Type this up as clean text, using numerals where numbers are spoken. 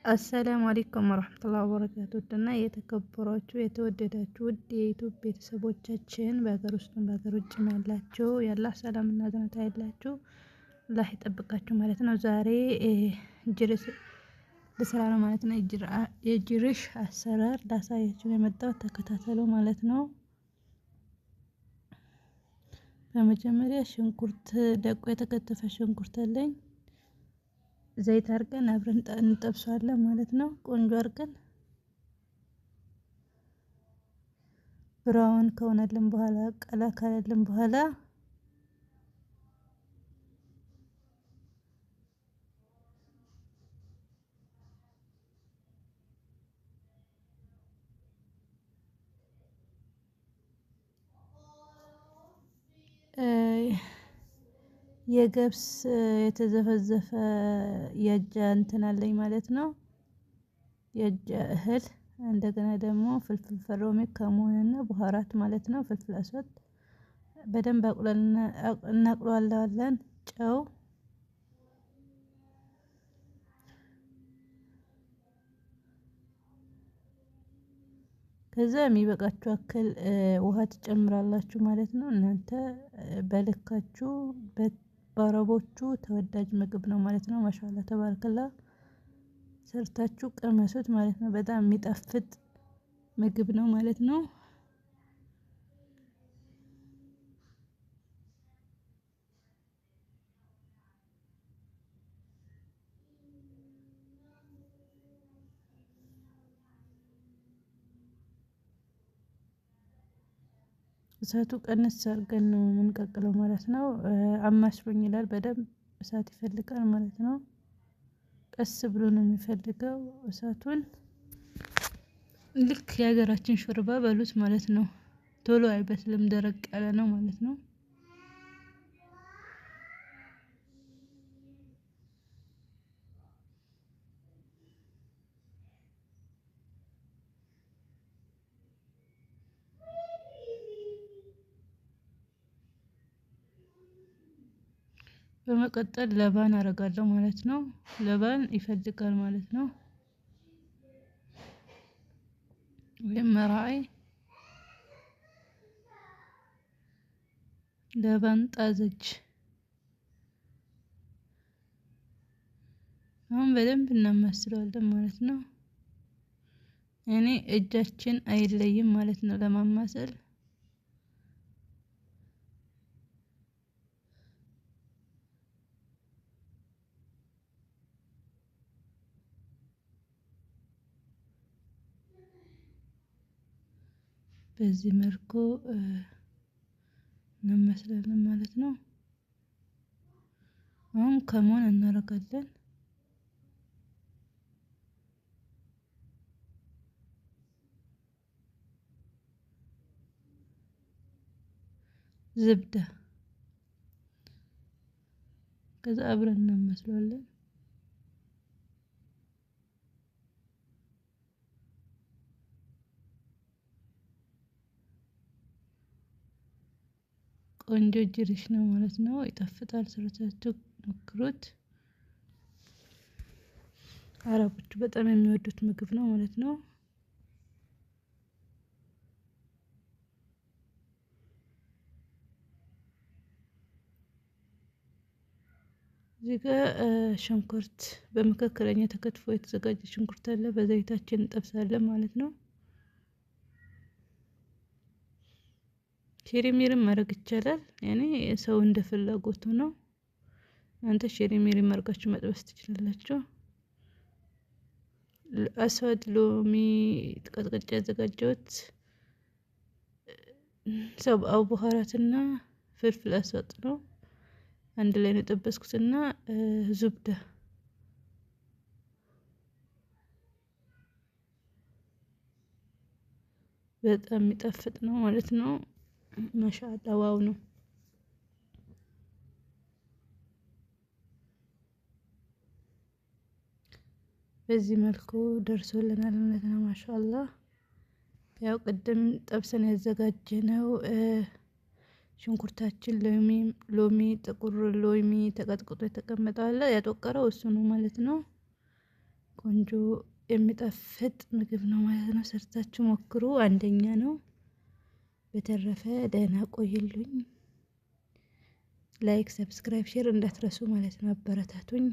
አሰላሙ አለይኩም ወራህመቱላሂ ወበረካቱህ እና የተከበራችሁ የተወደዳችሁ ውድ የዩቲዩብ ቤተሰቦቻችን በሀገር ውስጥም በሀገር ውጭም ያላችሁ ያላህ ሰላምና እዝነት አይላችሁ አላህ ይጠብቃችሁ ማለት ነው። ዛሬ ጅርስ ልስራ ነው ማለት ነው። የጅርሽ አሰራር ላሳያችሁ ነው የመጣሁት፣ ተከታተሉ ማለት ነው። በመጀመሪያ ሽንኩርት ደቆ የተከተፈ ሽንኩርት አለኝ። ዘይት አድርገን አብረን እንጠብሰዋለን ማለት ነው። ቆንጆ አድርገን ብራውን ከሆነልን በኋላ ቀላ ካለልን በኋላ የገብስ የተዘፈዘፈ የእጃ እንትን አለኝ ማለት ነው። የእጃ እህል እንደገና ደግሞ ፍልፍል ፈሮሜ ከሙንና ቡሃራት ማለት ነው። ፍልፍል አስወጥ በደንብ እናቅለዋለን። ጨው ከዛ የሚበቃችሁ አክል ውሃ ትጨምራላችሁ ማለት ነው። እናንተ በልካችሁ በአረቦቹ ተወዳጅ ምግብ ነው ማለት ነው። ማሻአላ ተባረከላ ሰርታችሁ ቀመሱት ማለት ነው። በጣም የሚጣፍጥ ምግብ ነው ማለት ነው። እሳቱ ቀንስ አድርገን ነው የምንቀቅለው ማለት ነው። አማስሉኝ ይላል፣ በደንብ እሳት ይፈልጋል ማለት ነው። ቀስ ብሎ ነው የሚፈልገው እሳቱን። ልክ የሀገራችን ሾርባ በሉት ማለት ነው። ቶሎ አይበስልም፣ ደረቅ ያለ ነው ማለት ነው። በመቀጠል ለባን አደርጋለሁ ማለት ነው። ለባን ይፈልጋል ማለት ነው። ወይም መራይ ለባን ጣዘች። አሁን በደንብ እናማስለዋለን ማለት ነው። እኔ እጃችን አይለይም ማለት ነው ለማማሰል። በዚህ መልኩ እናማስላለን ማለት ነው። አሁን ከሞን እናደርጋለን። ዝብዳ ከዛ አብረን እናማስለዋለን። ቆንጆ ጅርሽ ነው ማለት ነው። ይጣፍጣል። ሰርታችሁ ሞክሩት። አረቦቹ በጣም የሚወዱት ምግብ ነው ማለት ነው። እዚህ ጋር ሽንኩርት በመካከለኛ ተከትፎ የተዘጋጀ ሽንኩርት አለ። በዘይታችን እንጠብሳለን ማለት ነው። ሼሪሚርም ማድረግ ይቻላል። ያኔ ሰው እንደ ፍላጎቱ ነው። እናንተ ሼሪሚር ማድረጋችሁ መጥበስ ትችላላችሁ። አስዋድ ሎሚ ቀጥቅጬ ያዘጋጀሁት ሰብአው ቡሃራትና ፍልፍል አስዋጥ ነው። አንድ ላይ ነው የጠበስኩትና ዙብዳ በጣም የሚጣፍጥ ነው ማለት ነው። ማሻአላ ዋው ነው። በዚህ መልኩ ደርሶልናል ማለት ነው። ማሻአላ ያው ቅድም ጠብሰን ያዘጋጀነው ሽንኩርታችን ሎሚ ጥቁር ሎሚ ተቀጥቅጦ የተቀመጠ አለ። ያጠቀረው እሱ ነው ማለት ነው። ቆንጆ የሚጣፍጥ ምግብ ነው ማለት ነው። ሰርታችሁ ሞክሩ፣ አንደኛ ነው። በተረፈ ደህና ቆይልኝ። ላይክ፣ ሰብስክራይብ፣ ሼር እንዳትረሱ ማለት ነው። አበረታቱኝ።